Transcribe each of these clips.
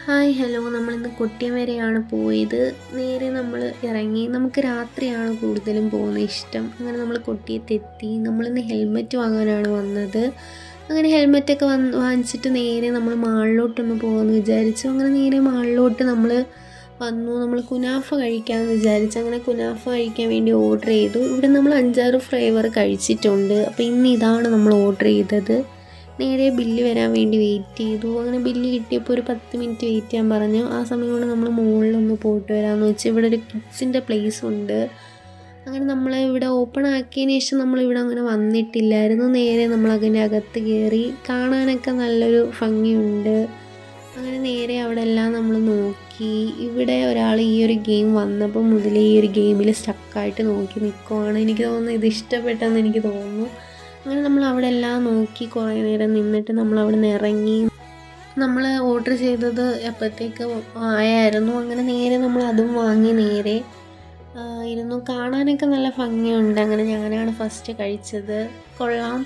Hi hello, നമ്മളിന്ന് കൊട്ടിയം വരെയാണ് പോയത്. നേരെ നമ്മൾ ഇറങ്ങി. നമുക്ക് രാത്രിയാണ് കൂടുതലും പോകുന്നത് ഇഷ്ടം. അങ്ങനെ നമ്മൾ കൊട്ടിയത്തെത്തി. നമ്മളിന്ന് ഹെൽമെറ്റ് വാങ്ങാനാണ് വന്നത്. അങ്ങനെ ഹെൽമെറ്റൊക്കെ വാങ്ങിച്ചിട്ട് നേരെ നമ്മൾ മാളിലോട്ടൊന്ന് പോകാമെന്ന് വിചാരിച്ചു. അങ്ങനെ നേരെ മാളിലോട്ട് നമ്മൾ വന്നു. നമ്മൾ കുനാഫ കഴിക്കാമെന്ന് വിചാരിച്ചു. അങ്ങനെ കുനാഫ കഴിക്കാൻ വേണ്ടി ഓർഡർ ചെയ്തു. ഇവിടെ നമ്മൾ 5-6 ഫ്ലേവർ കഴിച്ചിട്ടുണ്ട്. അപ്പോൾ ഇന്ന് ഇതാണ് നമ്മൾ ഓർഡർ ചെയ്തത്. നേരെ ബില്ല് വരാൻ വേണ്ടി വെയിറ്റ് ചെയ്തു. അങ്ങനെ ബില്ല് കിട്ടിയപ്പോൾ ഒരു 10 മിനിറ്റ് വെയിറ്റ് ചെയ്യാൻ പറഞ്ഞു. ആ സമയം കൊണ്ട് നമ്മൾ മുകളിലൊന്ന് പോയിട്ട് വരാമെന്ന് വെച്ചാൽ ഇവിടെ ഒരു കിഡ്സിൻ്റെ പ്ലേസ് ഉണ്ട്. അങ്ങനെ നമ്മൾ ഇവിടെ ഓപ്പൺ ആക്കിയതിന് ശേഷം നമ്മളിവിടെ അങ്ങനെ വന്നിട്ടില്ലായിരുന്നു. നേരെ നമ്മൾ അതിൻ്റെ അകത്ത് കയറി. കാണാനൊക്കെ നല്ലൊരു ഭംഗിയുണ്ട്. അങ്ങനെ നേരെ അവിടെ എല്ലാം നമ്മൾ നോക്കി. ഇവിടെ ഒരാൾ ഈ ഒരു ഗെയിം വന്നപ്പോൾ മുതലേ ഈ ഒരു ഗെയിമിൽ സ്റ്റക്കായിട്ട് നോക്കി നിൽക്കുവാണ്. എനിക്ക് തോന്നുന്നു ഇത് ഇഷ്ടപ്പെട്ടെന്ന് എനിക്ക് തോന്നുന്നു. അങ്ങനെ നമ്മൾ അവിടെ എല്ലാം നോക്കി കുറേ നേരം നിന്നിട്ട് നമ്മൾ അവിടെ നിന്ന് ഇറങ്ങി. നമ്മൾ ഓർഡർ ചെയ്തത് എപ്പോഴത്തേക്ക് ആയായിരുന്നു. അങ്ങനെ നേരെ നമ്മൾ അതും വാങ്ങി നേരെ ഇരുന്നു. കാണാനൊക്കെ നല്ല ഭംഗിയുണ്ട്. അങ്ങനെ ഞാനാണ് ഫസ്റ്റ് കഴിച്ചത്. കൊള്ളാം.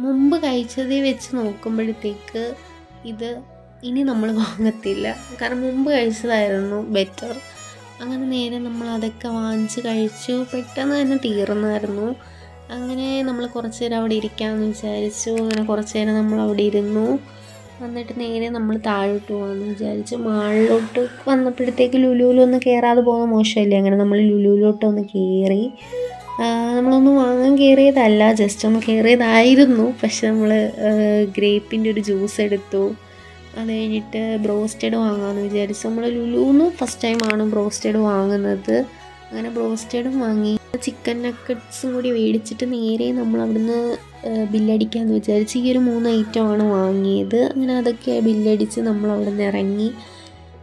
മുമ്പ് കഴിച്ചതിൽ വെച്ച് നോക്കുമ്പോഴത്തേക്ക് ഇത് ഇനി നമ്മൾ വാങ്ങത്തില്ല. കാരണം മുമ്പ് കഴിച്ചതായിരുന്നു ബെറ്റർ. അങ്ങനെ നേരെ നമ്മൾ അതൊക്കെ വാങ്ങിച്ച് കഴിച്ചു. പെട്ടെന്ന് തന്നെ തീർന്നായിരുന്നു. അങ്ങനെ നമ്മൾ കുറച്ച് നേരം അവിടെ ഇരിക്കാമെന്ന് വിചാരിച്ചു. അങ്ങനെ കുറച്ച് നേരം നമ്മൾ അവിടെ ഇരുന്നു. എന്നിട്ട് നേരെ നമ്മൾ താഴോട്ട് പോകാമെന്ന് വിചാരിച്ചു. മാളിലോട്ട് വന്നപ്പോഴത്തേക്ക് ലുലുവിലൊന്ന് കയറാതെ പോകുന്ന മോശമല്ലേ. അങ്ങനെ നമ്മൾ ലുലുവിലോട്ടൊന്ന് കയറി. നമ്മളൊന്നും വാങ്ങാൻ കയറിയതല്ല, ജസ്റ്റ് ഒന്ന് കയറിയതായിരുന്നു. പക്ഷെ നമ്മൾ ഗ്രേപ്പിൻ്റെ ഒരു ജ്യൂസ് എടുത്തു. അത് കഴിഞ്ഞിട്ട് ബ്രോസ്റ്റഡ് വാങ്ങാമെന്ന് വിചാരിച്ചു. നമ്മൾ ലുലുവിന് ഫസ്റ്റ് ടൈമാണ് ബ്രോസ്റ്റഡ് വാങ്ങുന്നത്. അങ്ങനെ ബ്രോസ്റ്റഡും വാങ്ങി. ചിക്കൻ നഗറ്റ്സും കൂടി മേടിച്ചിട്ട് നേരെ നമ്മൾ അവിടുന്ന് ബില്ലടിക്കാമെന്ന് വിചാരിച്ച്. ഈ ഒരു 3 ഐറ്റമാണ് വാങ്ങിയത്. അങ്ങനെ അതൊക്കെ ബില്ലടിച്ച് നമ്മൾ അവിടെ നിന്ന് ഇറങ്ങി.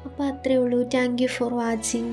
അപ്പോൾ അത്രയേ ഉള്ളൂ. Thank you for watching.